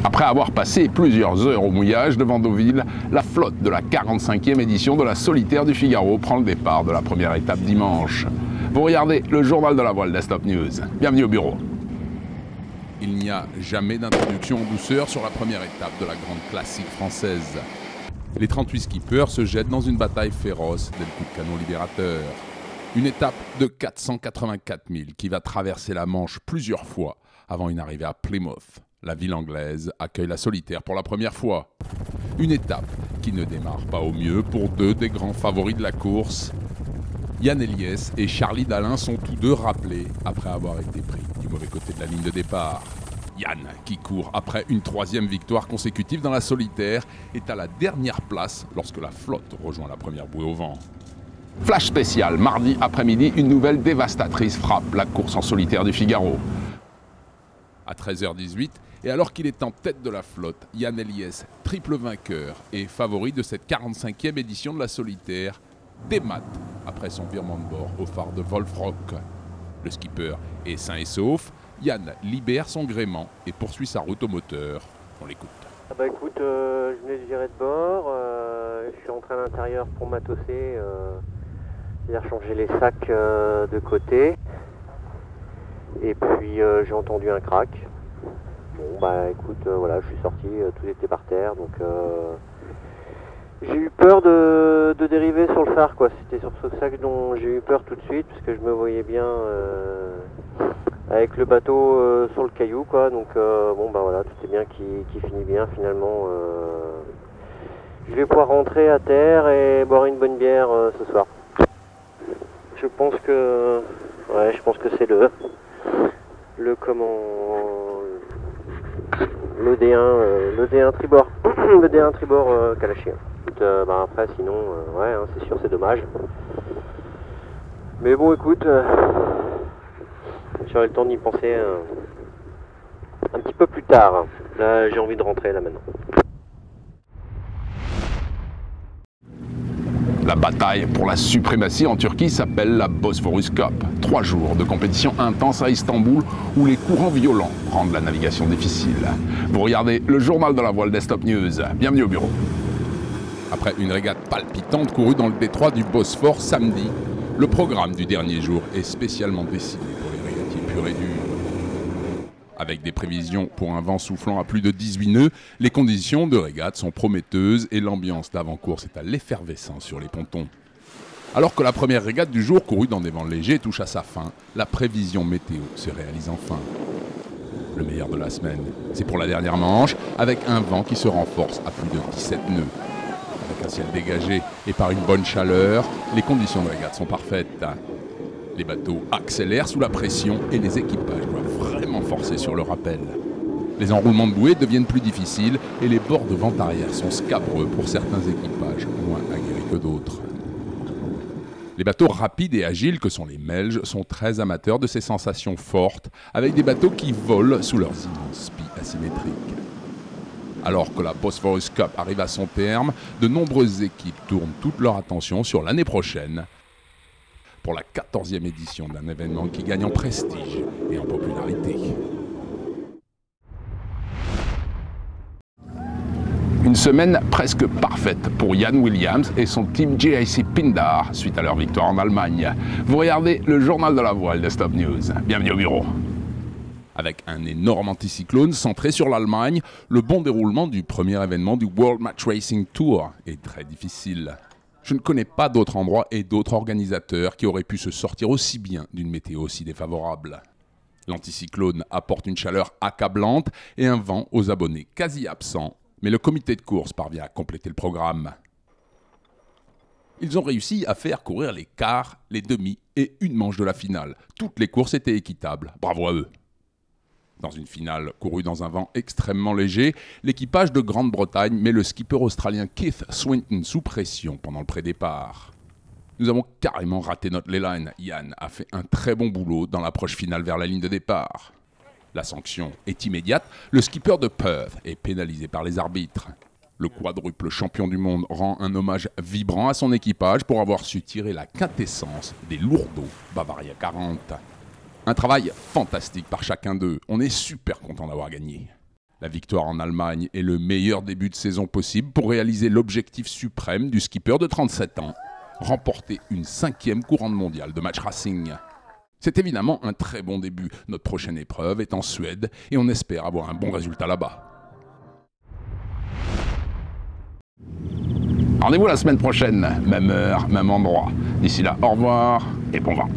Après avoir passé plusieurs heures au mouillage devant Deauville, la flotte de la 45e édition de la Solitaire du Figaro prend le départ de la première étape dimanche. Vous regardez le journal de la voile d'Stop News. Bienvenue au bureau. Il n'y a jamais d'introduction en douceur sur la première étape de la grande classique française. Les 38 skippers se jettent dans une bataille féroce dès le coup de canon libérateur. Une étape de 484 000 qui va traverser la Manche plusieurs fois avant une arrivée à Plymouth. La ville anglaise accueille la Solitaire pour la première fois. Une étape qui ne démarre pas au mieux pour deux des grands favoris de la course. Yann Eliès et Charlie Dalin sont tous deux rappelés après avoir été pris du mauvais côté de la ligne de départ. Yann, qui court après une troisième victoire consécutive dans la Solitaire, est à la dernière place lorsque la flotte rejoint la première bouée au vent. Flash spécial, mardi après-midi, une nouvelle dévastatrice frappe la course en solitaire du Figaro. À 13h18, et alors qu'il est en tête de la flotte, Yann Eliès, triple vainqueur et favori de cette 45e édition de la Solitaire, démate après son virement de bord au phare de Wolfrock. Le skipper est sain et sauf, Yann libère son gréement et poursuit sa route au moteur. On l'écoute. Écoute, je venais de virer de bord, je suis rentré à l'intérieur pour matosser, c'est-à-dire changer les sacs de côté. Et puis j'ai entendu un crack. Bon écoute, voilà, je suis sorti, tout était par terre, donc j'ai eu peur de dériver sur le phare, quoi. C'était sur ça dont j'ai eu peur tout de suite, parce que je me voyais bien avec le bateau sur le caillou, quoi. Donc voilà, tout est bien qui finit bien finalement. Je vais pouvoir rentrer à terre et boire une bonne bière ce soir. Je pense que c'est le D1 tribord, le D1 tribord Kalachi. Après sinon, c'est sûr, c'est dommage. Mais bon, écoute, j'aurai le temps d'y penser un petit peu plus tard. Là, j'ai envie de rentrer là maintenant. La bataille pour la suprématie en Turquie s'appelle la Bosphorus Cup. 3 jours de compétition intense à Istanbul où les courants violents rendent la navigation difficile. Vous regardez le journal de la voile d'Stop News. Bienvenue au bureau. Après une régate palpitante courue dans le détroit du Bosphore samedi, le programme du dernier jour est spécialement dessiné pour les régatiers purs et durs. Avec des prévisions pour un vent soufflant à plus de 18 nœuds, les conditions de régate sont prometteuses et l'ambiance d'avant-course est à l'effervescence sur les pontons. Alors que la première régate du jour, courue dans des vents légers, touche à sa fin, la prévision météo se réalise enfin. Le meilleur de la semaine, c'est pour la dernière manche, avec un vent qui se renforce à plus de 17 nœuds. Avec un ciel dégagé et par une bonne chaleur, les conditions de régate sont parfaites. Les bateaux accélèrent sous la pression et les équipages doivent vraiment forcer sur le rappel. Les enroulements de bouées deviennent plus difficiles et les bords de vent arrière sont scabreux pour certains équipages moins aguerris que d'autres. Les bateaux rapides et agiles que sont les Melges sont très amateurs de ces sensations fortes avec des bateaux qui volent sous leurs immenses spies asymétriques. Alors que la Bosphorus Cup arrive à son terme, de nombreuses équipes tournent toute leur attention sur l'année prochaine pour la 14e édition d'un événement qui gagne en prestige et en popularité. Une semaine presque parfaite pour Yann Williams et son team JIC Pindar suite à leur victoire en Allemagne. Vous regardez le journal de la voile de Stop News. Bienvenue au bureau. Avec un énorme anticyclone centré sur l'Allemagne, le bon déroulement du premier événement du World Match Racing Tour est très difficile. Je ne connais pas d'autres endroits et d'autres organisateurs qui auraient pu se sortir aussi bien d'une météo aussi défavorable. L'anticyclone apporte une chaleur accablante et un vent aux abonnés quasi absents, mais le comité de course parvient à compléter le programme. Ils ont réussi à faire courir les quarts, les demi et une manche de la finale. Toutes les courses étaient équitables. Bravo à eux. Dans une finale courue dans un vent extrêmement léger, l'équipage de Grande-Bretagne met le skipper australien Keith Swinton sous pression pendant le pré-départ. Nous avons carrément raté notre leyline. Yann a fait un très bon boulot dans l'approche finale vers la ligne de départ. La sanction est immédiate, le skipper de Perth est pénalisé par les arbitres. Le quadruple champion du monde rend un hommage vibrant à son équipage pour avoir su tirer la quintessence des lourdeaux Bavaria 40. Un travail fantastique par chacun d'eux. On est super content d'avoir gagné. La victoire en Allemagne est le meilleur début de saison possible pour réaliser l'objectif suprême du skipper de 37 ans, remporter une 5e couronne mondiale de match racing. C'est évidemment un très bon début. Notre prochaine épreuve est en Suède et on espère avoir un bon résultat là-bas. Rendez-vous la semaine prochaine, même heure, même endroit. D'ici là, au revoir et bon vent.